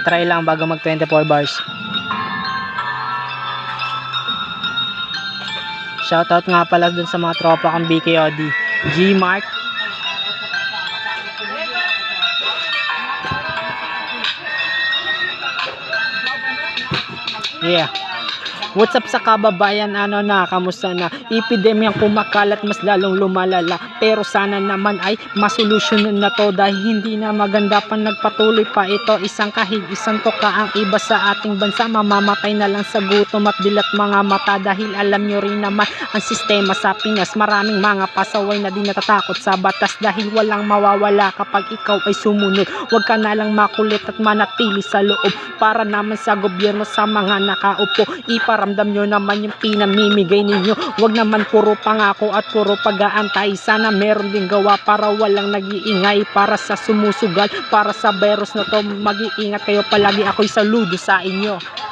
try lang bago mag 24 bars. Shoutout nga pala dun sa mga tropa kong BKOD. G Mark. Yeah. What's up sa kababayan, ano na, kamusta na? Epidemyang kumakalat mas lalong lumalala, pero sana naman ay masolusyonan na to dahil hindi na maganda pa nagpatuloy pa ito. Isang kahig, isang toka ang iba sa ating bansa, mamamatay na lang sa gutom at dilat mga mata dahil alam nyo rin naman ang sistema sa Pinas. Maraming mga pasaway na di natatakot sa batas dahil walang mawawala kapag ikaw ay sumunod. Huwag ka na lang makulit at manatili sa loob para naman sa gobyerno sa mga nakaupo. Iparamdam nyo naman yung pinamimigay ninyo. Huwag naman puro pangako at puro pag-aantay. Sana meron din gawa para walang nag-iingay para sa sumusugal, para sa virus na to. Mag-iingat kayo palagi. Ako'y saludo sa inyo.